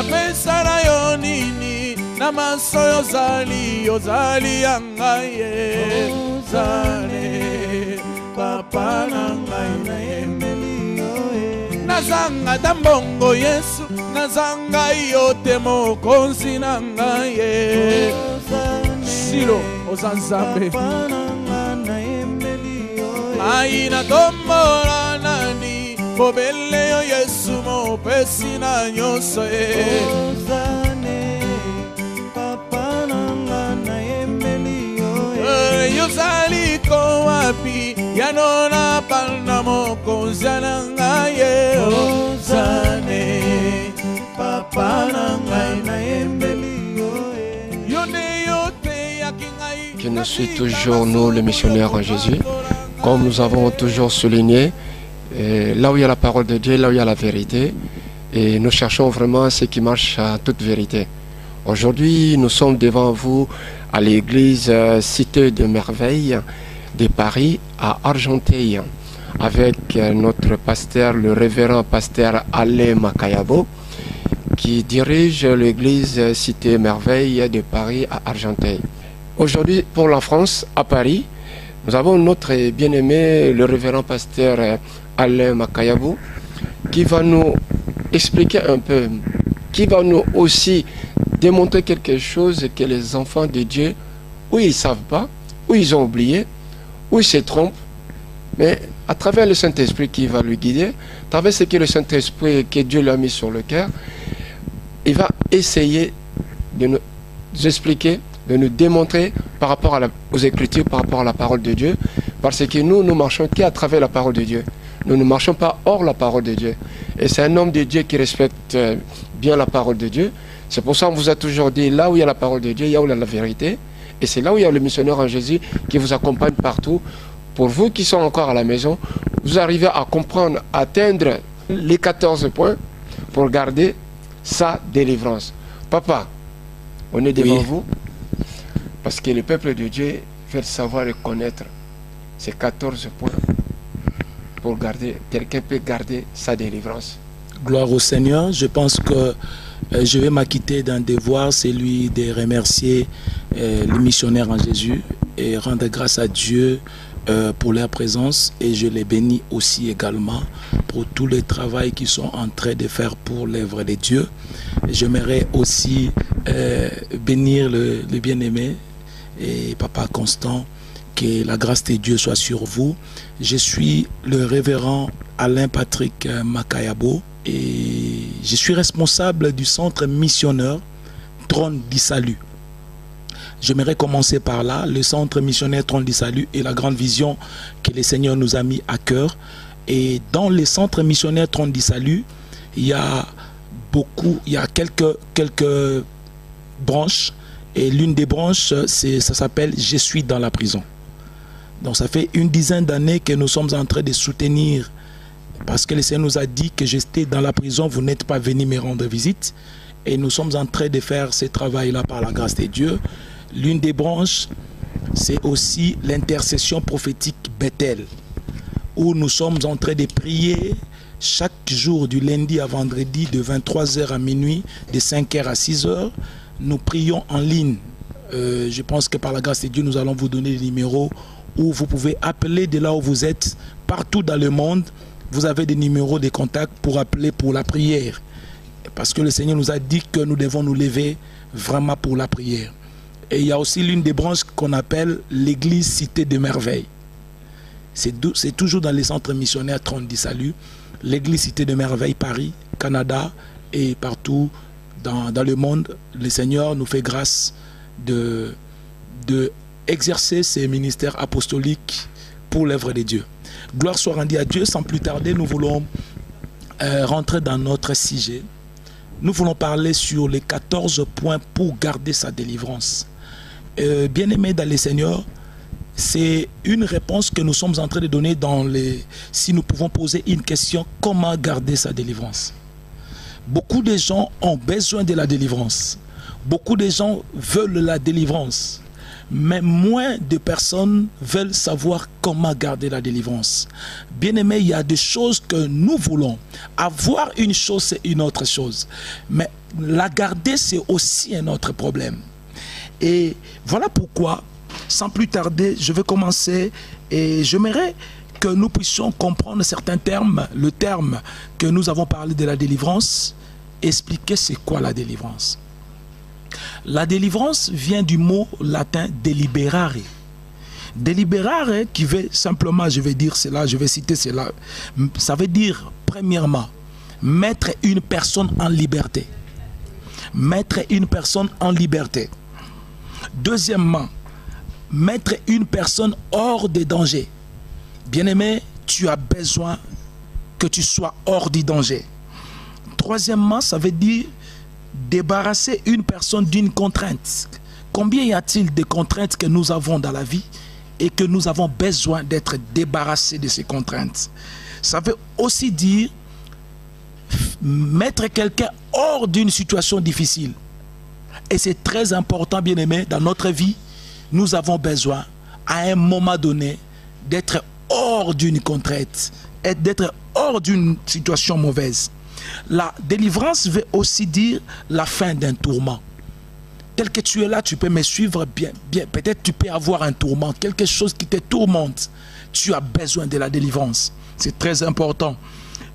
napesa na yo nini na maso yozali yangaye ozale papa na ngai nayembeli yo nazanga tambongo Yesu nazanga yo te mokonzi na ngai silo ozanzambe ai na tombola nani bobele yo Yesu mopesi na nyonso papa nanga nayembeli yo yozali ko wapi yanona palna mokonzi na ngai ozane papa nanga nayembeli yo yone yote yakingai. Que nous suit toujours nous les missionnaires en Jésus, comme nous avons toujours souligné. Là où il y a la parole de Dieu, là où il y a la vérité, et nous cherchons vraiment ce qui marche à toute vérité. Aujourd'hui, nous sommes devant vous à l'église Cité de Merveille de Paris à Argenteuil avec notre pasteur, le révérend pasteur Alain Makayabo, qui dirige l'église Cité Merveille de Paris à Argenteuil. Aujourd'hui, pour la France, à Paris, nous avons notre bien-aimé, le révérend pasteur Alain Makayabo, qui va nous expliquer un peu, qui va nous aussi démontrer quelque chose que les enfants de Dieu, ou ils ne savent pas, ou ils ont oublié, ou ils se trompent, mais à travers le Saint-Esprit qui va lui guider, à travers ce que le Saint-Esprit que Dieu lui a mis sur le cœur, il va essayer de nous expliquer, de nous démontrer par rapport aux Écritures, par rapport à la parole de Dieu, parce que nous marchons qu'à travers la parole de Dieu. Nous ne marchons pas hors la parole de Dieu. Et c'est un homme de Dieu qui respecte bien la parole de Dieu. C'est pour ça qu'on vous a toujours dit, là où il y a la parole de Dieu, il y a où il y a la vérité. Et c'est là où il y a le missionnaire en Jésus qui vous accompagne partout. Pour vous qui sont encore à la maison, vous arrivez à comprendre, à atteindre les 14 points pour garder sa délivrance. Papa, on est devant vous parce que le peuple de Dieu veut savoir et connaître ces 14 points pour garder, quelqu'un peut garder sa délivrance. Gloire au Seigneur. Je pense que je vais m'acquitter d'un devoir, c'est lui de remercier les missionnaires en Jésus et rendre grâce à Dieu pour leur présence, et je les bénis aussi également pour tout le travail qu'ils sont en train de faire pour l'œuvre de Dieu. J'aimerais aussi bénir le bien-aimé et Papa Constant, que la grâce de Dieu soit sur vous. Je suis le révérend Alain Patrick Makayabo et je suis responsable du centre missionnaire Trône du Salut. J'aimerais commencer par là, le centre missionnaire Trône du Salut et la grande vision que le Seigneur nous a mis à cœur. Et dans le centre missionnaire Trône du Salut, il y a quelques branches, et l'une des branches, ça s'appelle « Je suis dans la prison ». Donc ça fait une dizaine d'années que nous sommes en train de soutenir, parce que le Seigneur nous a dit que j'étais dans la prison, vous n'êtes pas venu me rendre visite. Et nous sommes en train de faire ce travail-là par la grâce de Dieu. L'une des branches, c'est aussi l'intercession prophétique Bethel, où nous sommes en train de prier chaque jour du lundi à vendredi de 23h à minuit, de 5h à 6h. Nous prions en ligne. Je pense que par la grâce de Dieu, nous allons vous donner des numéros où vous pouvez appeler de là où vous êtes, partout dans le monde. Vous avez des numéros de contact pour appeler pour la prière. Parce que le Seigneur nous a dit que nous devons nous lever vraiment pour la prière. Et il y a aussi l'une des branches qu'on appelle l'église Cité de Merveille. C'est toujours dans les centres missionnaires Trône du Salut. L'église Cité de Merveille, Paris, Canada et partout dans le monde. Le Seigneur nous fait grâce de exercer ces ministères apostoliques pour l'œuvre de Dieu. Gloire soit rendue à Dieu. Sans plus tarder, nous voulons rentrer dans notre sujet. Nous voulons parler sur les 14 points pour garder sa délivrance. Bien-aimés dans le Seigneur, c'est une réponse que nous sommes en train de donner si nous pouvons poser une question: comment garder sa délivrance? Beaucoup de gens ont besoin de la délivrance. Beaucoup de gens veulent la délivrance. mais moins de personnes veulent savoir comment garder la délivrance. Bien-aimés, il y a des choses que nous voulons. Avoir une chose, c'est une autre chose. Mais la garder, c'est aussi un autre problème. Et voilà pourquoi, sans plus tarder, je vais commencer et j'aimerais que nous puissions comprendre certains termes. Le terme que nous avons parlé de la délivrance, expliquer c'est quoi la délivrance. La délivrance vient du mot latin deliberare. Deliberare qui veut simplement, je vais dire cela, je vais citer cela, ça veut dire premièrement, mettre une personne en liberté. Mettre une personne en liberté. Deuxièmement, mettre une personne hors des dangers. Bien-aimé, tu as besoin que tu sois hors du danger. Troisièmement, ça veut dire débarrasser une personne d'une contrainte. Combien y a-t-il de contraintes que nous avons dans la vie et que nous avons besoin d'être débarrassés de ces contraintes? Ça veut aussi dire mettre quelqu'un hors d'une situation difficile. Et c'est très important, bien-aimé, dans notre vie, nous avons besoin, à un moment donné, d'être hors d'une contrainte, et d'être hors d'une situation mauvaise. La délivrance veut aussi dire la fin d'un tourment. Tel que tu es là, tu peux me suivre bien. Peut-être tu peux avoir un tourment, quelque chose qui te tourmente. Tu as besoin de la délivrance. C'est très important.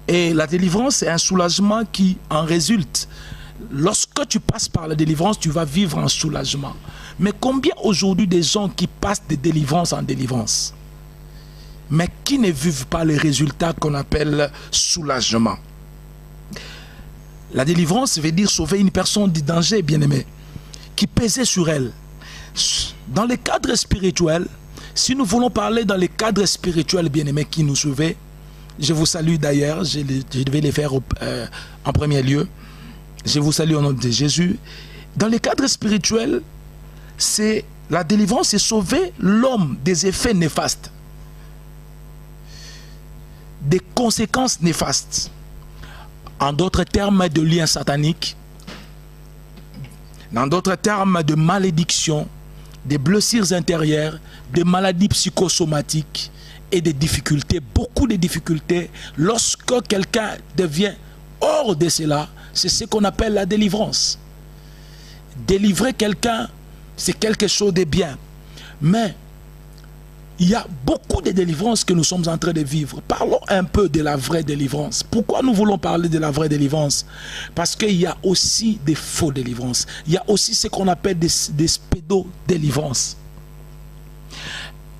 Et la délivrance, c'est un soulagement qui en résulte. Lorsque tu passes par la délivrance, tu vas vivre un soulagement. Mais combien aujourd'hui des gens qui passent de délivrance en délivrance, mais qui ne vivent pas les résultats qu'on appelle soulagement? La délivrance veut dire sauver une personne du danger, bien-aimé, qui pesait sur elle. Dans le cadre spirituel, si nous voulons parler dans le cadre spirituel, bien-aimé, qui nous sauvait, je vous salue d'ailleurs, je devais les faire en premier lieu. Je vous salue au nom de Jésus. Dans le cadre spirituel, c'est la délivrance, c'est sauver l'homme des effets néfastes, des conséquences néfastes. En d'autres termes, de liens sataniques, en d'autres termes, de malédictions, des blessures intérieures, des maladies psychosomatiques et des difficultés, beaucoup de difficultés. Lorsque quelqu'un devient hors de cela, c'est ce qu'on appelle la délivrance. Délivrer quelqu'un, c'est quelque chose de bien. Mais il y a beaucoup de délivrances que nous sommes en train de vivre. Parlons un peu de la vraie délivrance. Pourquoi nous voulons parler de la vraie délivrance? Parce qu'il y a aussi des faux délivrances. Il y a aussi ce qu'on appelle des spédo-délivrances.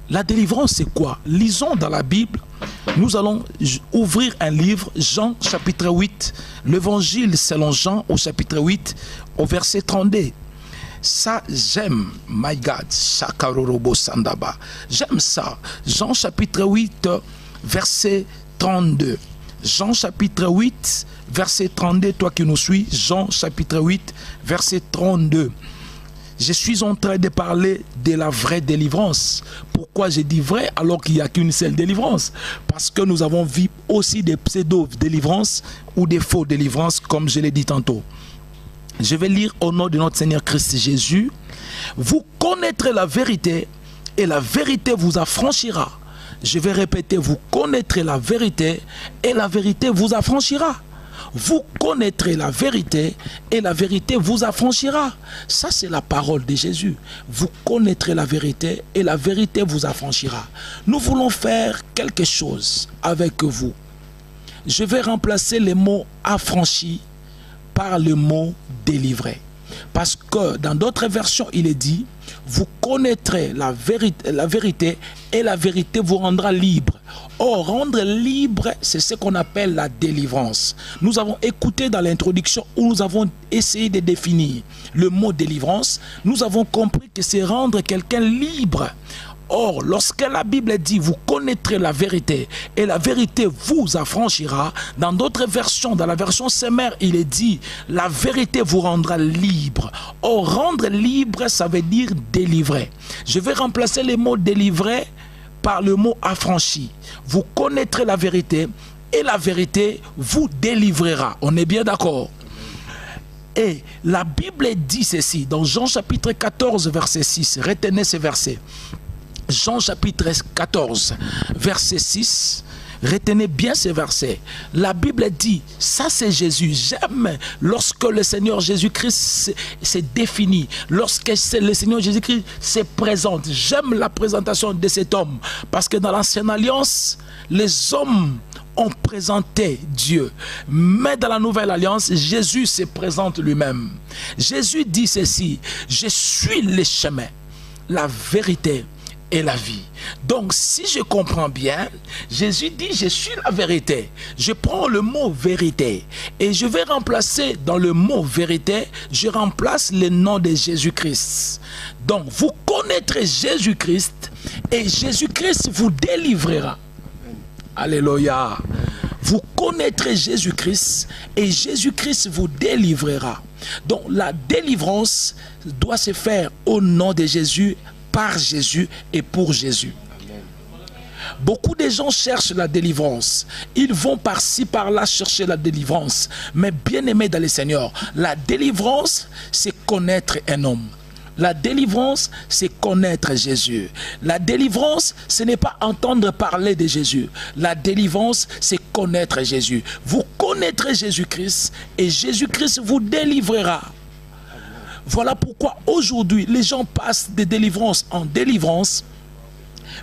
La délivrance, c'est quoi? Lisons dans la Bible. Nous allons ouvrir un livre, Jean chapitre 8, l'évangile selon Jean au chapitre 8, au verset 32. Ça, j'aime, my God, j'aime ça. Jean chapitre 8, verset 32. Jean chapitre 8, verset 32, toi qui nous suis, Jean chapitre 8, verset 32. Je suis en train de parler de la vraie délivrance. Pourquoi je dis vrai alors qu'il n'y a qu'une seule délivrance? Parce que nous avons vu aussi des pseudo-délivrances ou des faux délivrances, comme je l'ai dit tantôt. Je vais lire au nom de notre Seigneur Christ Jésus. Vous connaîtrez la vérité et la vérité vous affranchira. Je vais répéter, vous connaîtrez la vérité et la vérité vous affranchira. Vous connaîtrez la vérité et la vérité vous affranchira. Ça, c'est la parole de Jésus. Vous connaîtrez la vérité et la vérité vous affranchira. Nous voulons faire quelque chose avec vous. Je vais remplacer le mot affranchi par le mot délivré. Parce que dans d'autres versions, il est dit, vous connaîtrez la vérité et la vérité vous rendra libre. Or, rendre libre, c'est ce qu'on appelle la délivrance. Nous avons écouté dans l'introduction où nous avons essayé de définir le mot délivrance. Nous avons compris que c'est rendre quelqu'un libre. Or, lorsque la Bible dit « vous connaîtrez la vérité et la vérité vous affranchira », dans d'autres versions, dans la version Semeur, il est dit « la vérité vous rendra libre ». Or, rendre libre, ça veut dire délivrer. Je vais remplacer le mot « délivrer » par le mot « affranchi ». Vous connaîtrez la vérité et la vérité vous délivrera. On est bien d'accord? Et la Bible dit ceci, dans Jean chapitre 14, verset 6, retenez ce verset. Jean chapitre 14, verset 6, retenez bien ce verset. La Bible dit, ça c'est Jésus. J'aime lorsque le Seigneur Jésus-Christ s'est défini, lorsque le Seigneur Jésus-Christ se présente. J'aime la présentation de cet homme, parce que dans l'ancienne alliance, les hommes ont présenté Dieu. Mais dans la nouvelle alliance, Jésus se présente lui-même. Jésus dit ceci, je suis le chemin, la vérité et la vie. Donc si je comprends bien, Jésus dit je suis la vérité. Je prends le mot vérité et je vais remplacer dans le mot vérité, je remplace le nom de Jésus-Christ. Donc vous connaîtrez Jésus-Christ et Jésus-Christ vous délivrera. Alléluia. Vous connaîtrez Jésus-Christ et Jésus-Christ vous délivrera. Donc la délivrance doit se faire au nom de Jésus, par Jésus et pour Jésus. Amen. Beaucoup de gens cherchent la délivrance. Ils vont par-ci, par-là chercher la délivrance. Mais bien aimé dans le Seigneur, la délivrance, c'est connaître un homme. La délivrance, c'est connaître Jésus. La délivrance, ce n'est pas entendre parler de Jésus. La délivrance, c'est connaître Jésus. Vous connaîtrez Jésus-Christ et Jésus-Christ vous délivrera. Voilà pourquoi aujourd'hui, les gens passent de délivrance en délivrance,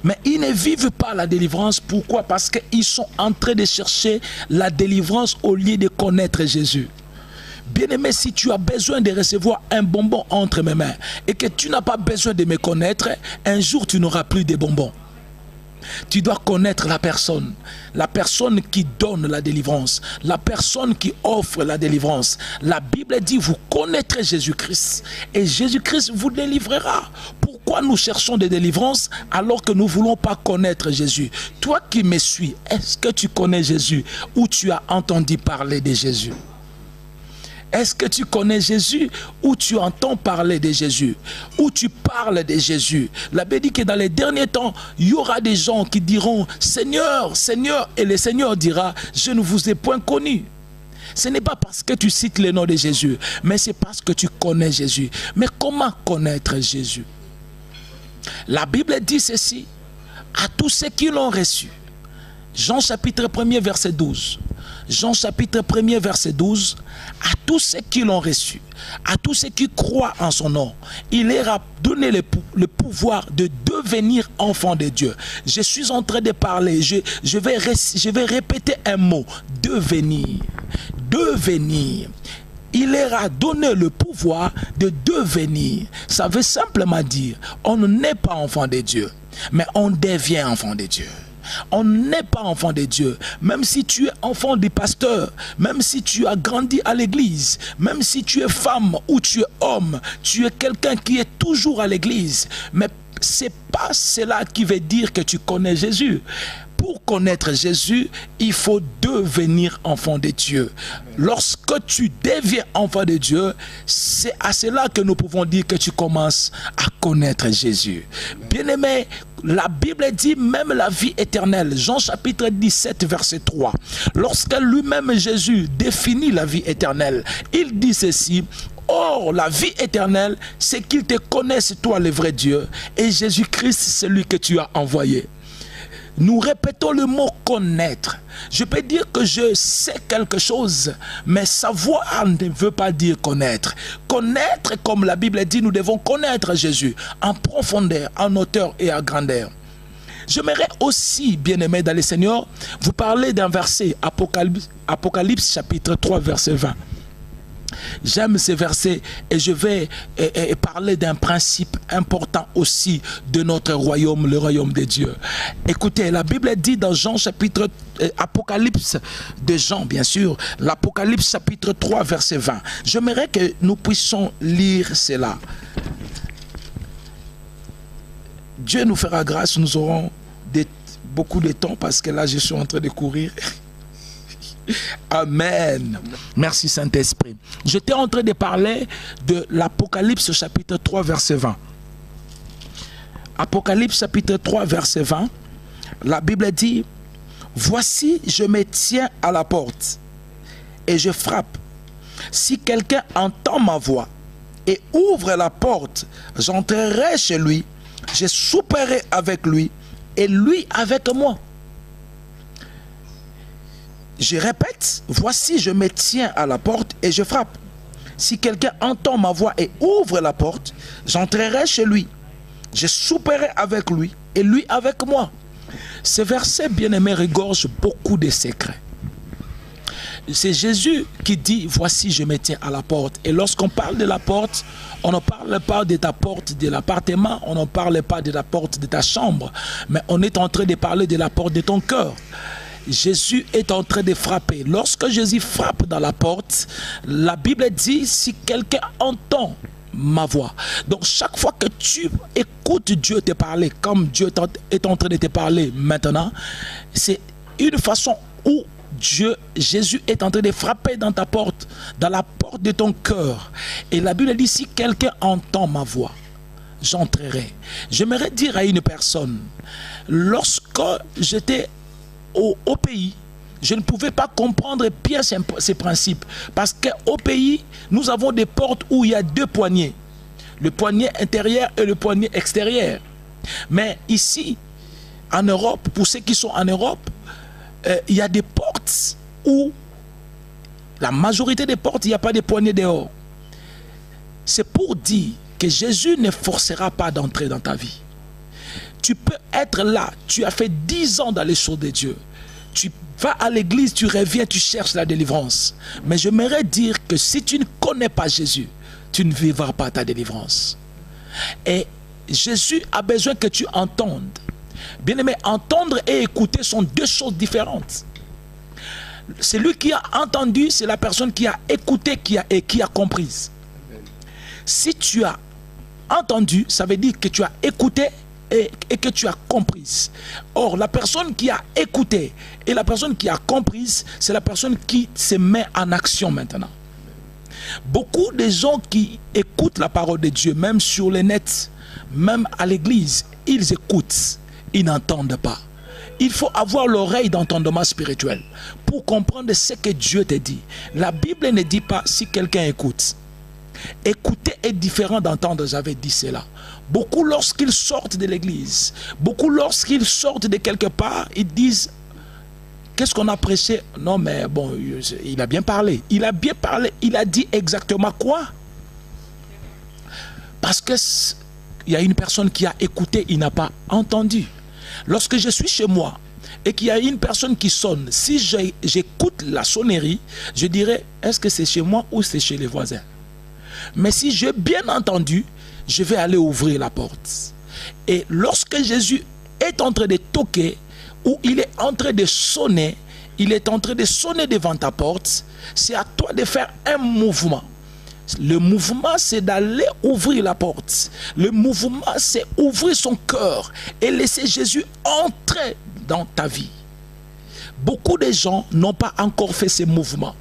mais ils ne vivent pas la délivrance. Pourquoi? Parce qu'ils sont en train de chercher la délivrance au lieu de connaître Jésus. Bien-aimé, si tu as besoin de recevoir un bonbon entre mes mains et que tu n'as pas besoin de me connaître, un jour tu n'auras plus de bonbons. Tu dois connaître la personne qui donne la délivrance, la personne qui offre la délivrance. La Bible dit, vous connaîtrez Jésus-Christ et Jésus-Christ vous délivrera. Pourquoi nous cherchons des délivrances alors que nous ne voulons pas connaître Jésus? Toi qui me suis, est-ce que tu connais Jésus ou tu as entendu parler de Jésus? Est-ce que tu connais Jésus ou tu entends parler de Jésus? Ou tu parles de Jésus? La Bible dit que dans les derniers temps, il y aura des gens qui diront « Seigneur, Seigneur » et le Seigneur dira « Je ne vous ai point connu ». Ce n'est pas parce que tu cites le nom de Jésus, mais c'est parce que tu connais Jésus. Mais comment connaître Jésus? La Bible dit ceci à tous ceux qui l'ont reçu. Jean chapitre 1er verset 12. Jean chapitre 1er verset 12, à tous ceux qui l'ont reçu, à tous ceux qui croient en son nom, il leur a donné le pouvoir de devenir enfants de Dieu. Je suis en train de parler, je vais répéter un mot, devenir, devenir. Il leur a donné le pouvoir de devenir. Ça veut simplement dire, on n'est pas enfant de Dieu, mais on devient enfant de Dieu. On n'est pas enfant de Dieu. Même si tu es enfant du pasteur, même si tu as grandi à l'église, même si tu es femme ou tu es homme, tu es quelqu'un qui est toujours à l'église. Mais ce n'est pas cela qui veut dire que tu connais Jésus. Pour connaître Jésus, il faut devenir enfant de Dieu. Lorsque tu deviens enfant de Dieu, c'est à cela que nous pouvons dire que tu commences à connaître Jésus. Bien-aimé, la Bible dit même la vie éternelle. Jean chapitre 17 verset 3. Lorsque lui-même Jésus définit la vie éternelle, il dit ceci: or, la vie éternelle, c'est qu'ils te connaissent, toi le vrai Dieu, et Jésus-Christ, celui que tu as envoyé. Nous répétons le mot connaître. Je peux dire que je sais quelque chose, mais savoir ne veut pas dire connaître. Connaître, comme la Bible dit, nous devons connaître Jésus en profondeur, en hauteur et en grandeur. J'aimerais aussi, bien-aimé dans le Seigneur, vous parler d'un verset, Apocalypse chapitre 3, verset 20. J'aime ces versets et je vais parler d'un principe important aussi de notre royaume, le royaume de Dieu. Écoutez, la Bible dit dans Jean chapitre, Apocalypse de Jean bien sûr, l'Apocalypse chapitre 3 verset 20. J'aimerais que nous puissions lire cela. Dieu nous fera grâce, nous aurons beaucoup de temps parce que là je suis en train de courir. Amen. Merci Saint-Esprit. J'étais en train de parler de l'Apocalypse chapitre 3 verset 20. Apocalypse chapitre 3 verset 20. La Bible dit: voici, je me tiens à la porte et je frappe. Si quelqu'un entend ma voix et ouvre la porte, j'entrerai chez lui, je souperai avec lui et lui avec moi. Je répète, voici je me tiens à la porte et je frappe. Si quelqu'un entend ma voix et ouvre la porte, j'entrerai chez lui, je souperai avec lui et lui avec moi. Ce verset, bien-aimé, regorge beaucoup de secrets. C'est Jésus qui dit, voici je me tiens à la porte. Et lorsqu'on parle de la porte, on ne parle pas de ta porte de l'appartement, on ne parle pas de la porte de ta chambre, mais on est en train de parler de la porte de ton cœur. Jésus est en train de frapper. Lorsque Jésus frappe dans la porte, la Bible dit, si quelqu'un entend ma voix. Donc chaque fois que tu écoutes Dieu te parler, comme Dieu est en train de te parler maintenant, c'est une façon où Jésus est en train de frapper dans ta porte, dans la porte de ton cœur. Et la Bible dit, si quelqu'un entend ma voix, j'entrerai. J'aimerais dire à une personne, lorsque j'étais au pays, je ne pouvais pas comprendre bien ces principes. Parce qu'au pays, nous avons des portes où il y a deux poignées. Le poignet intérieur et le poignet extérieur. Mais ici, en Europe, pour ceux qui sont en Europe, il y a des portes où, la majorité des portes, il n'y a pas de poignées dehors. C'est pour dire que Jésus ne forcera pas d'entrer dans ta vie. Tu peux être là, tu as fait 10 ans dans les choses de Dieu. Tu vas à l'église, tu reviens, tu cherches la délivrance. Mais j'aimerais dire que si tu ne connais pas Jésus, tu ne vivras pas ta délivrance. Et Jésus a besoin que tu entendes. Bien-aimé, entendre et écouter sont deux choses différentes. Celui qui a entendu, c'est la personne qui a écouté et qui a compris. Si tu as entendu, ça veut dire que tu as écouté et que tu as compris. Or, la personne qui a écouté et la personne qui a compris, c'est la personne qui se met en action maintenant. Beaucoup de gens qui écoutent la parole de Dieu, même sur le net, même à l'église, ils écoutent, ils n'entendent pas. Il faut avoir l'oreille d'entendement spirituel pour comprendre ce que Dieu te dit. La Bible ne dit pas si quelqu'un écoute. Écouter est différent d'entendre, j'avais dit cela. Beaucoup lorsqu'ils sortent de l'église, beaucoup lorsqu'ils sortent de quelque part, ils disent, qu'est-ce qu'on a prêché? Non mais bon, il a bien parlé. Il a bien parlé, il a dit exactement quoi? Parce que il y a une personne qui a écouté, il n'a pas entendu. Lorsque je suis chez moi et qu'il y a une personne qui sonne, si j'écoute la sonnerie, je dirais, est-ce que c'est chez moi ou c'est chez les voisins? Mais si j'ai bien entendu, je vais aller ouvrir la porte. Et lorsque Jésus est en train de toquer, ou il est en train de sonner, il est en train de sonner devant ta porte, c'est à toi de faire un mouvement. Le mouvement, c'est d'aller ouvrir la porte. Le mouvement, c'est ouvrir son cœur et laisser Jésus entrer dans ta vie. Beaucoup de gens n'ont pas encore fait ce mouvement.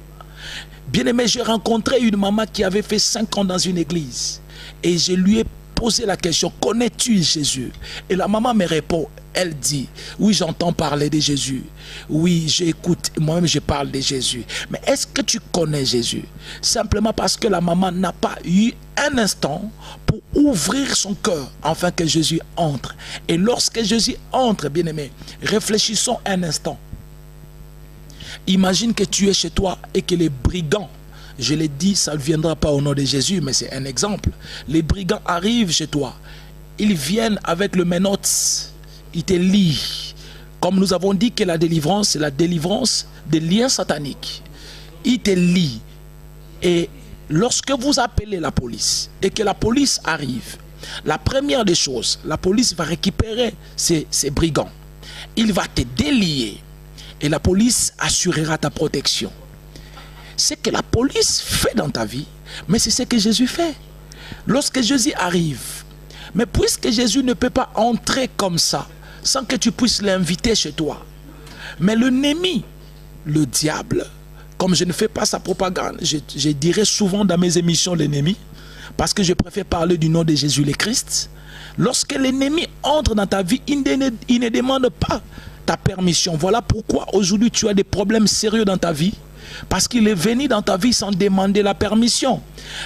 Bien aimé, j'ai rencontré une maman qui avait fait 5 ans dans une église. Et je lui ai posé la question, connais-tu Jésus? Et la maman me répond, elle dit, oui, j'entends parler de Jésus. Oui, j'écoute, moi-même je parle de Jésus. Mais est-ce que tu connais Jésus? Simplement parce que la maman n'a pas eu un instant pour ouvrir son cœur afin que Jésus entre. Et lorsque Jésus entre, bien aimé, réfléchissons un instant. Imagine que tu es chez toi et que les brigands, je l'ai dit, ça ne viendra pas au nom de Jésus, mais c'est un exemple. Les brigands arrivent chez toi. Ils viennent avec le menottes. Ils te lient. Comme nous avons dit que la délivrance, c'est la délivrance des liens sataniques. Ils te lient. Et lorsque vous appelez la police et que la police arrive, la première des choses, la police va récupérer ces brigands. Il va te délier. Et la police assurera ta protection. Ce que la police fait dans ta vie, mais c'est ce que Jésus fait. Lorsque Jésus arrive, mais puisque Jésus ne peut pas entrer comme ça, sans que tu puisses l'inviter chez toi, mais l'ennemi, le diable, comme je ne fais pas sa propagande, je dirais souvent dans mes émissions l'ennemi, parce que je préfère parler du nom de Jésus le Christ. Lorsque l'ennemi entre dans ta vie, il ne demande pas ta permission. Voilà pourquoi aujourd'hui tu as des problèmes sérieux dans ta vie. Parce qu'il est venu dans ta vie sans demander la permission.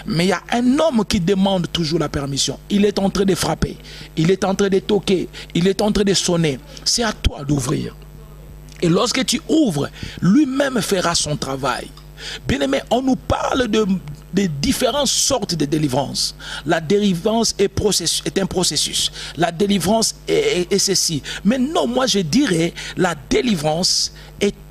Mais il y a un homme qui demande toujours la permission. Il est en train de frapper. Il est en train de toquer. Il est en train de sonner. C'est à toi d'ouvrir. Et lorsque tu ouvres, lui-même fera son travail. Bien-aimé, on nous parle de différentes sortes de délivrance. La délivrance est un processus. La délivrance est ceci. Mais non, moi je dirais la délivrance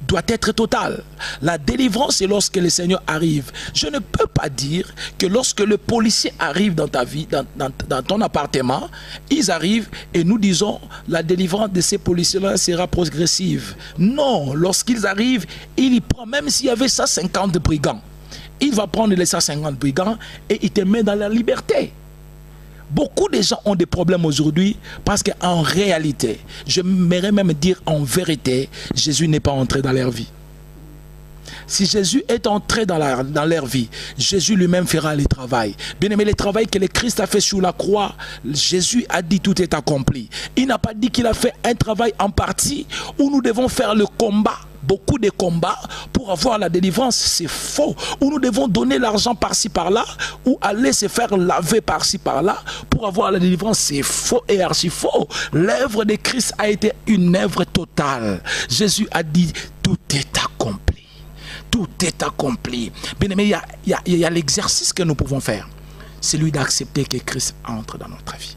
doit être totale. La délivrance, c'est lorsque le Seigneur arrive. Je ne peux pas dire que lorsque le policier arrive dans ta vie, dans ton appartement, ils arrivent et nous disons la délivrance de ces policiers-là sera progressive. Non, lorsqu'ils arrivent, il y prend, même s'il y avait 150 brigands, il va prendre les 150 brigands et il te met dans la liberté. Beaucoup de gens ont des problèmes aujourd'hui parce qu'en réalité, je m'aimerais même dire en vérité, Jésus n'est pas entré dans leur vie. Si Jésus est entré dans leur vie, Jésus lui-même fera le travail. Bien aimé, le travail que le Christ a fait sur la croix, Jésus a dit tout est accompli. Il n'a pas dit qu'il a fait un travail en partie où nous devons faire le combat. Beaucoup de combats pour avoir la délivrance, c'est faux. Où nous devons donner l'argent par-ci par-là, ou aller se faire laver par-ci par-là pour avoir la délivrance, c'est faux et archi faux. L'œuvre de Christ a été une œuvre totale. Jésus a dit tout est accompli. Tout est accompli. Bien aimé, il y a l'exercice que nous pouvons faire. C'est lui d'accepter que Christ entre dans notre vie.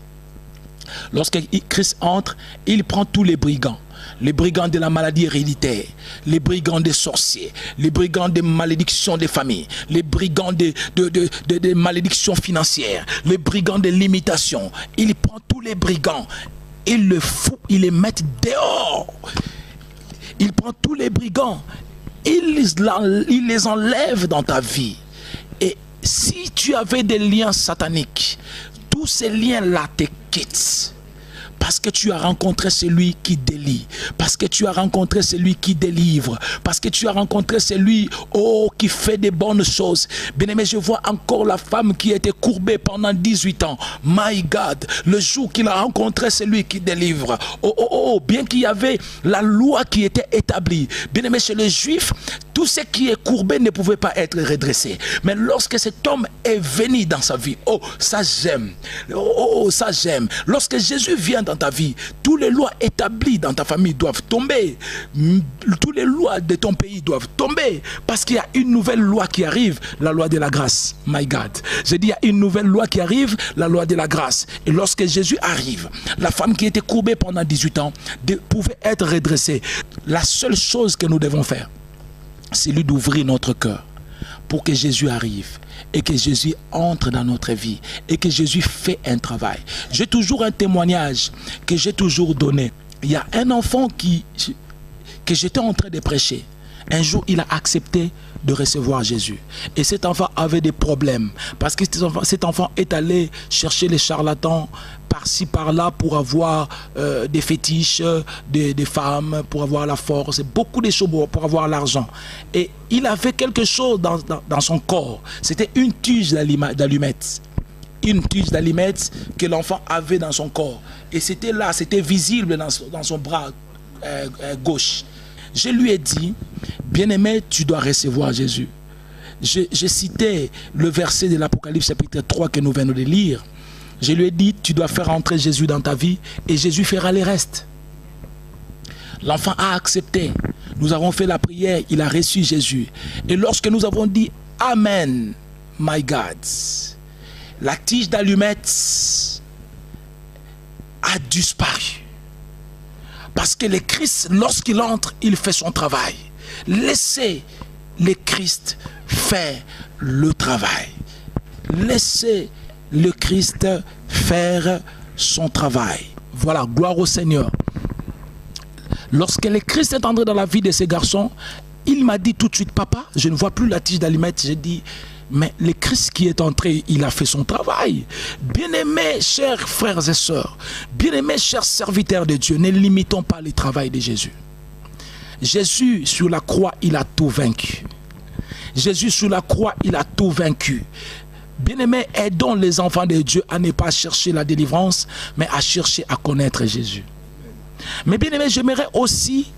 Lorsque Christ entre, il prend tous les brigands. Les brigands de la maladie héréditaire, les brigands des sorciers, les brigands des malédictions des familles, les brigands des malédictions financières, les brigands de l'imitation. Il prend tous les brigands, il le fout, il les met dehors. Il prend tous les brigands, il les enlève dans ta vie. Et si tu avais des liens sataniques, tous ces liens-là te quittent. Parce que tu as rencontré celui qui délie. Parce que tu as rencontré celui qui délivre. Parce que tu as rencontré celui qui fait des bonnes choses. Bien-aimé, je vois encore la femme qui était courbée pendant 18 ans. My God, le jour qu'il a rencontré celui qui délivre. Bien qu'il y avait la loi qui était établie. Bien-aimé, chez les Juifs, tout ce qui est courbé ne pouvait pas être redressé. Mais lorsque cet homme est venu dans sa vie, ça j'aime. Ça j'aime. Lorsque Jésus vient dans ta vie, toutes les lois établies dans ta famille doivent tomber. Toutes les lois de ton pays doivent tomber. Parce qu'il y a une nouvelle loi qui arrive, la loi de la grâce. My God. J'ai dit, il y a une nouvelle loi qui arrive, la loi de la grâce. Et lorsque Jésus arrive, la femme qui était courbée pendant 18 ans pouvait être redressée. La seule chose que nous devons faire, c'est lui d'ouvrir notre cœur pour que Jésus arrive et que Jésus entre dans notre vie et que Jésus fait un travail. J'ai toujours un témoignage que j'ai toujours donné. Il y a un enfant que j'étais en train de prêcher. Un jour, il a accepté de recevoir Jésus. Et cet enfant avait des problèmes. Parce que cet enfant est allé chercher les charlatans par-ci, par-là pour avoir des fétiches, des femmes, pour avoir la force, beaucoup de choses pour avoir l'argent. Et il avait quelque chose dans son corps. C'était une tige d'allumettes. Une tige d'allumettes que l'enfant avait dans son corps. Et c'était là, c'était visible dans son bras gauche. Je lui ai dit, bien-aimé, tu dois recevoir Jésus. Je citais le verset de l'Apocalypse chapitre 3 que nous venons de lire. Je lui ai dit, tu dois faire entrer Jésus dans ta vie et Jésus fera le reste. L'enfant a accepté. Nous avons fait la prière, il a reçu Jésus. Et lorsque nous avons dit Amen, my God, la tige d'allumettes a disparu. Parce que le Christ, lorsqu'il entre, il fait son travail. Laissez le Christ faire le travail. Laissez le Christ faire son travail. Voilà, gloire au Seigneur. Lorsque le Christ est entré dans la vie de ces garçons, il m'a dit tout de suite, papa, je ne vois plus la tige d'allumettes. J'ai dit, mais le Christ qui est entré, il a fait son travail. Bien-aimés, chers frères et sœurs, bien-aimés, chers serviteurs de Dieu, ne limitons pas le travail de Jésus. Jésus, sur la croix, il a tout vaincu. Jésus, sur la croix, il a tout vaincu. Bien-aimés, aidons les enfants de Dieu à ne pas chercher la délivrance, mais à chercher à connaître Jésus. Mais bien-aimés, j'aimerais aussi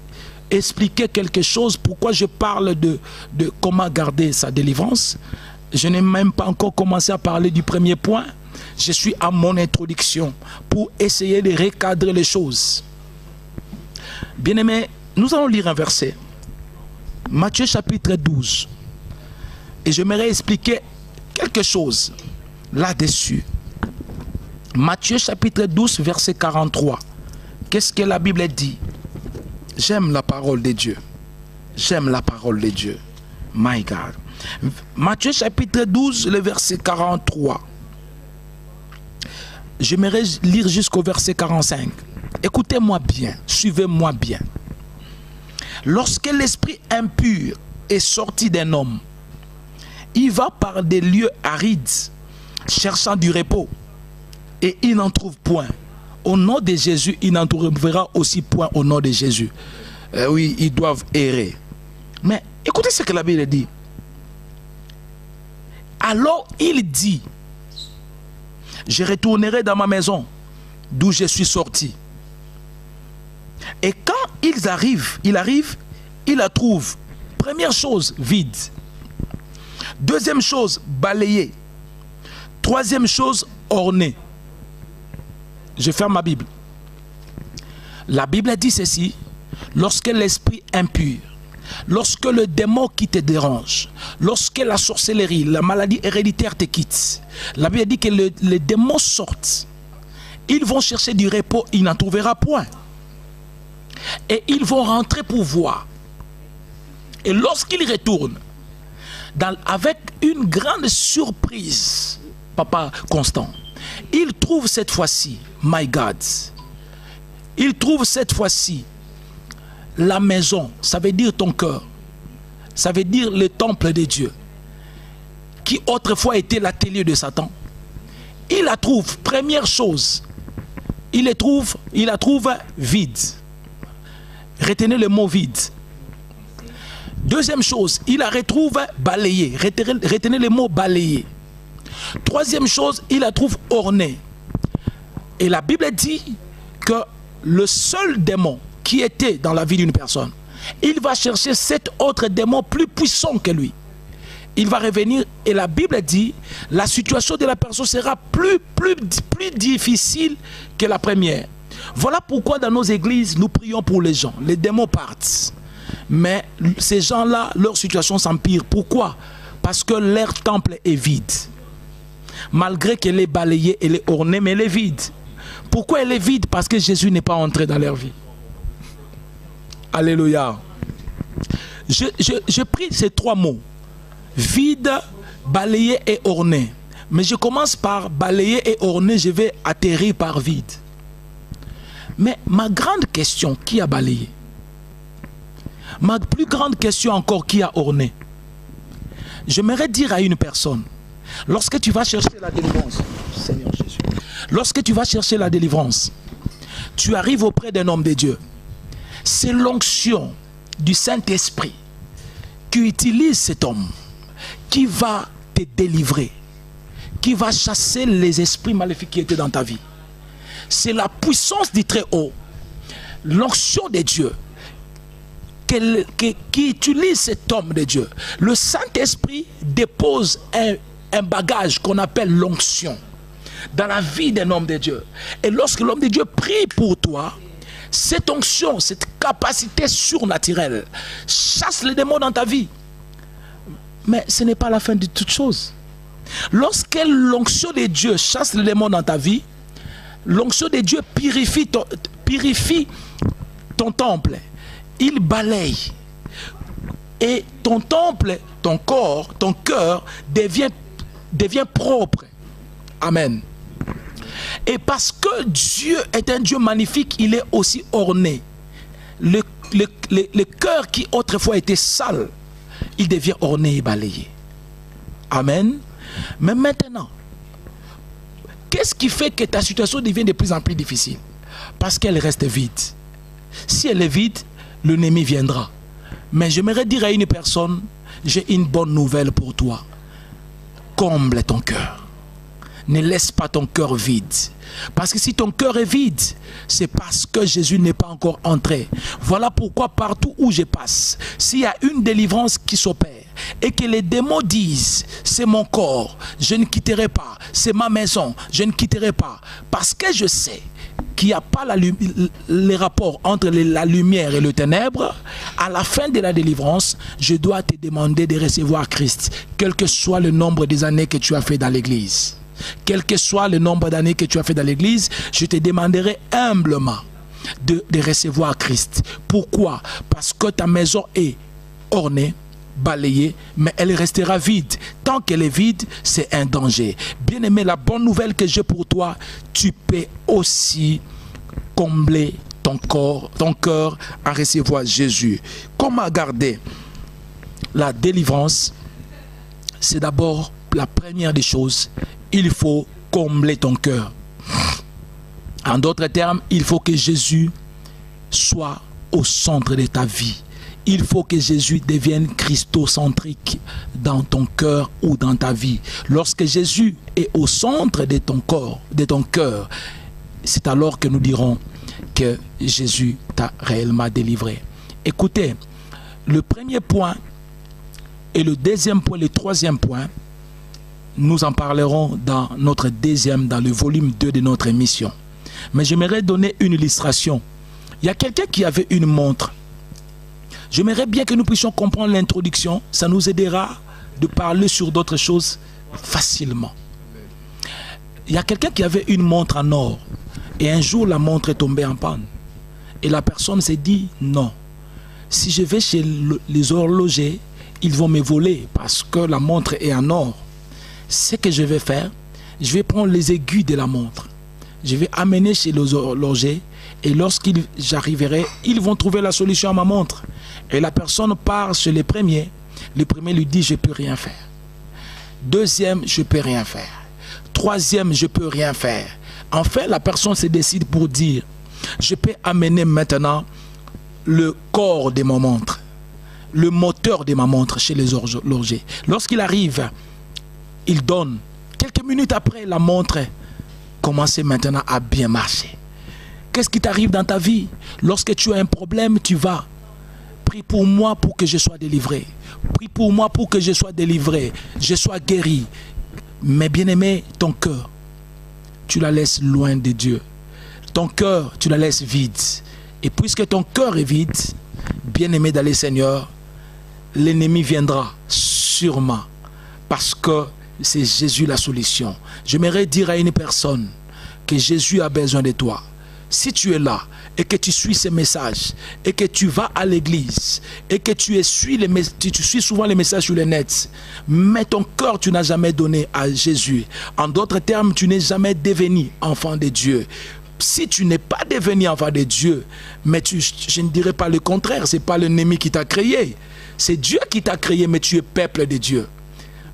expliquer quelque chose. Pourquoi je parle de comment garder sa délivrance? Je n'ai même pas encore commencé à parler du premier point. Je suis à mon introduction pour essayer de recadrer les choses. Bien-aimés, nous allons lire un verset. Matthieu chapitre 12. Et j'aimerais expliquer quelque chose là-dessus. Matthieu chapitre 12, verset 43. Qu'est-ce que la Bible dit? J'aime la parole de Dieu. J'aime la parole de Dieu. My God. Matthieu chapitre 12, le verset 43. J'aimerais lire jusqu'au verset 45. Écoutez-moi bien, suivez-moi bien. Lorsque l'esprit impur est sorti d'un homme, il va par des lieux arides, cherchant du repos, et il n'en trouve point. Au nom de Jésus, il n'en trouvera aussi point au nom de Jésus. Oui, ils doivent errer. Mais écoutez ce que la Bible dit. Alors il dit, je retournerai dans ma maison d'où je suis sorti. Et quand il la trouve, première chose, vide. Deuxième chose, balayée. Troisième chose, ornée. Je ferme ma Bible. La Bible dit ceci: lorsque l'esprit impur, lorsque le démon qui te dérange, lorsque la sorcellerie, la maladie héréditaire te quitte, la Bible dit que les démons sortent. Ils vont chercher du repos, ils n'en trouveront point. Et ils vont rentrer pour voir. Et lorsqu'ils retournent, avec une grande surprise, Papa Constant, ils trouvent cette fois-ci, my God, ils trouvent cette fois-ci la maison, ça veut dire ton cœur, ça veut dire le temple de Dieu, qui autrefois était l'atelier de Satan. Il la trouve, première chose, il la trouve vide. Retenez le mot vide. Deuxième chose, il la retrouve balayée. Retenez le mot balayé. Troisième chose, il la trouve ornée. Et la Bible dit que le seul démon qui était dans la vie d'une personne, il va chercher 7 autres démons plus puissants que lui. Il va revenir et la Bible dit la situation de la personne sera plus difficile que la première. Voilà pourquoi dans nos églises, nous prions pour les gens. Les démons partent. Mais ces gens-là, leur situation s'empire. Pourquoi? Parce que leur temple est vide. Malgré qu'elle est balayée, elle est ornée, mais elle est vide. Pourquoi elle est vide? Parce que Jésus n'est pas entré dans leur vie. Alléluia. Je prie ces 3 mots. Vide, balayé et orné. Mais je commence par balayer et orner, je vais atterrir par vide. Mais ma grande question, qui a balayé? Ma plus grande question encore, qui a orné? J'aimerais dire à une personne, lorsque tu vas chercher la délivrance, Seigneur Jésus, lorsque tu vas chercher la délivrance, tu arrives auprès d'un homme de Dieu. C'est l'onction du Saint-Esprit qui utilise cet homme, qui va te délivrer, qui va chasser les esprits maléfiques qui étaient dans ta vie. C'est la puissance du Très-Haut, l'onction de Dieu, qui utilise cet homme de Dieu. Le Saint-Esprit dépose un bagage qu'on appelle l'onction dans la vie d'un homme de Dieu. Et lorsque l'homme de Dieu prie pour toi, cette onction, cette capacité surnaturelle chasse les démons dans ta vie. Mais ce n'est pas la fin de toute chose. Lorsque l'onction de Dieu chasse les démons dans ta vie, l'onction de Dieu purifie ton temple. Il balaye. Et ton temple, ton corps, ton cœur devient propre. Amen. Et parce que Dieu est un Dieu magnifique, il est aussi orné. Le cœur qui autrefois était sale, il devient orné et balayé. Amen. Mais maintenant, qu'est-ce qui fait que ta situation devient de plus en plus difficile? Parce qu'elle reste vide. Si elle est vide, l'ennemi viendra. Mais j'aimerais dire à une personne, j'ai une bonne nouvelle pour toi. Comble ton cœur. Ne laisse pas ton cœur vide. Parce que si ton cœur est vide, c'est parce que Jésus n'est pas encore entré. Voilà pourquoi partout où je passe, s'il y a une délivrance qui s'opère et que les démons disent, c'est mon corps, je ne quitterai pas, c'est ma maison, je ne quitterai pas. Parce que je sais qu'il n'y a pas les rapports entre la lumière et le ténèbre, à la fin de la délivrance, je dois te demander de recevoir Christ, quel que soit le nombre des années que tu as fait dans l'église. Quel que soit le nombre d'années que tu as fait dans l'église, je te demanderai humblement de recevoir Christ. Pourquoi? Parce que ta maison est ornée, balayée, mais elle restera vide. Tant qu'elle est vide, c'est un danger. Bien-aimé, la bonne nouvelle que j'ai pour toi, tu peux aussi combler ton cœur à recevoir Jésus. Comment garder la délivrance? C'est d'abord la première des choses. Il faut combler ton cœur. En d'autres termes, il faut que Jésus soit au centre de ta vie. Il faut que Jésus devienne christocentrique dans ton cœur ou dans ta vie. Lorsque Jésus est au centre de ton corps, de ton cœur, c'est alors que nous dirons que Jésus t'a réellement délivré. Écoutez, le premier point et le deuxième point, le troisième point, nous en parlerons dans notre dans le volume 2 de notre émission. Mais j'aimerais donner une illustration. Il y a quelqu'un qui avait une montre. J'aimerais bien que nous puissions comprendre l'introduction. Ça nous aidera de parler sur d'autres choses facilement. Il y a quelqu'un qui avait une montre en or. Et un jour, la montre est tombée en panne. Et la personne s'est dit, non. Si je vais chez les horlogers, ils vont me voler parce que la montre est en or. Ce que je vais faire, je vais prendre les aiguilles de la montre. Je vais amener chez les horlogers et j'arriverai, ils vont trouver la solution à ma montre. Et la personne part chez les premiers. Le premier lui dit, je ne peux rien faire. Deuxième, je ne peux rien faire. Troisième, je ne peux rien faire. Enfin, la personne se décide pour dire, je peux amener maintenant le corps de ma montre, le moteur de ma montre chez les horlogers. Lorsqu'il arrive, il donne. Quelques minutes après, la montre commence maintenant à bien marcher. Qu'est-ce qui t'arrive dans ta vie? Lorsque tu as un problème, tu vas. Prie pour moi pour que je sois délivré. Prie pour moi pour que je sois délivré. Je sois guéri. Mais bien aimé, ton cœur, tu la laisses loin de Dieu. Ton cœur, tu la laisses vide. Et puisque ton cœur est vide, bien aimé dans le Seigneur, l'ennemi viendra sûrement. Parce que c'est Jésus la solution. J'aimerais dire à une personne que Jésus a besoin de toi. Si tu es là et que tu suis ces messages et que tu vas à l'église et que tu suis souvent les messages sur le net, mais ton cœur tu n'as jamais donné à Jésus. En d'autres termes, tu n'es jamais devenu enfant de Dieu. Si tu n'es pas devenu enfant de Dieu, mais je ne dirais pas le contraire, ce n'est pas l'ennemi qui t'a créé. C'est Dieu qui t'a créé, mais tu es peuple de Dieu.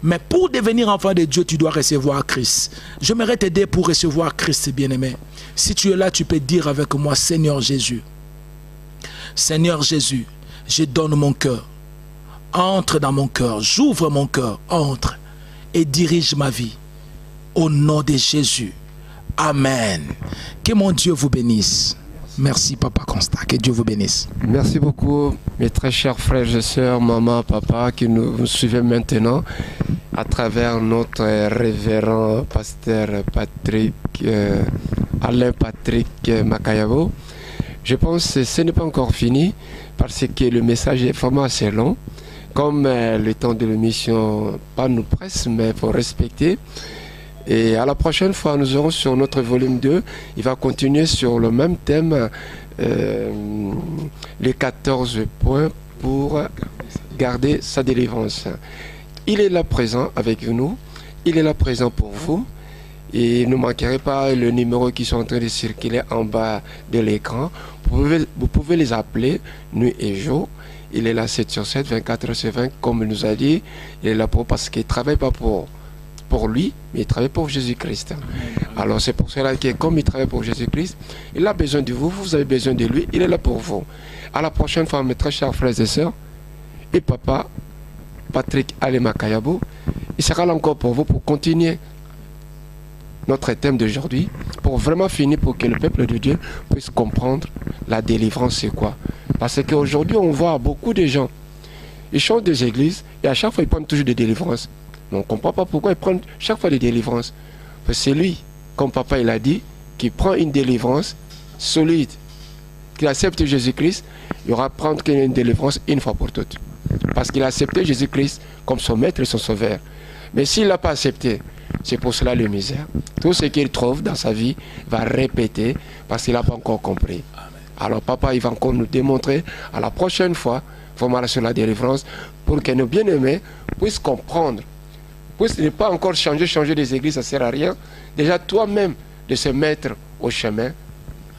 Mais pour devenir enfant de Dieu, tu dois recevoir Christ. J'aimerais t'aider pour recevoir Christ, bien-aimé. Si tu es là, tu peux dire avec moi, Seigneur Jésus. Seigneur Jésus, je donne mon cœur. Entre dans mon cœur, j'ouvre mon cœur, entre et dirige ma vie. Au nom de Jésus. Amen. Que mon Dieu vous bénisse. Merci, Papa Constant. Que Dieu vous bénisse. Merci beaucoup, mes très chers frères et sœurs, maman, papa, qui nous suivent maintenant à travers notre révérend pasteur Alain Patrick Makayabo. Je pense que ce n'est pas encore fini parce que le message est vraiment assez long. Comme le temps de l'émission, pas nous presse, mais il faut respecter. Et à la prochaine fois, nous aurons sur notre volume 2, il va continuer sur le même thème, les 14 points pour garder sa délivrance. Il est là présent avec nous, il est là présent pour vous. Et ne manquerez pas le numéro qui sont en train de circuler en bas de l'écran. Vous pouvez les appeler nuit et jour. Il est là 7 sur 7, 24 sur 20, comme il nous a dit. Il est là parce qu'il ne travaille pas pour lui, mais il travaille pour Jésus-Christ. Alors c'est pour cela que comme il travaille pour Jésus-Christ, il a besoin de vous, vous avez besoin de lui, il est là pour vous. À la prochaine fois, mes très chers frères et sœurs, et papa Patrick Alain Makayabo, il sera là encore pour vous pour continuer notre thème d'aujourd'hui, pour vraiment finir, pour que le peuple de Dieu puisse comprendre la délivrance c'est quoi. Parce qu'aujourd'hui, on voit beaucoup de gens, ils chantent des églises et à chaque fois, ils prennent toujours des délivrances. Mais on ne comprend pas pourquoi ils prennent chaque fois des délivrances. Parce que c'est lui, comme papa il a dit, qui prend une délivrance solide, qui accepte Jésus-Christ, il aura prendre une délivrance une fois pour toutes. Parce qu'il a accepté Jésus-Christ comme son maître et son sauveur. Mais s'il n'a pas accepté, c'est pour cela le misère. Tout ce qu'il trouve dans sa vie va répéter parce qu'il n'a pas encore compris. Alors papa, il va encore nous démontrer à la prochaine fois, vraiment sur la délivrance, pour que nos bien-aimés puissent comprendre, puissent ne pas encore changer des églises, ça ne sert à rien. Déjà toi-même de se mettre au chemin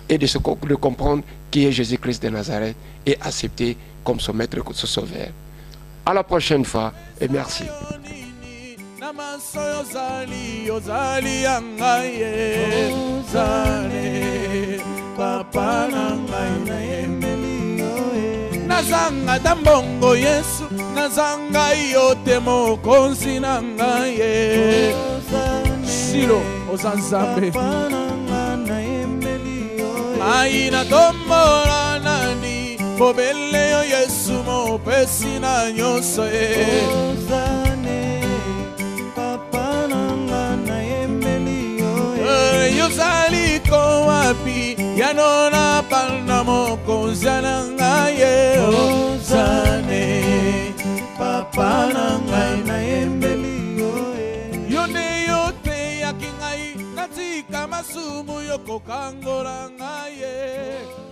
et de comprendre qui est Jésus-Christ de Nazareth et accepter comme son maître, son sauveur. À la prochaine fois et merci. Nazanga dambongo Yesu, nazanga yote mokonzi nanga ye. Silo ozanzambe. Aina tombola nani, bobele yo Yesu mo pesi na nyoso ye. Yozali ko wapi, yanona palna mokonzi nanga ye. Ozane, papa nanga na yembeli yo. Yone yote yakingai, natika masumu yoko kangora ngaye.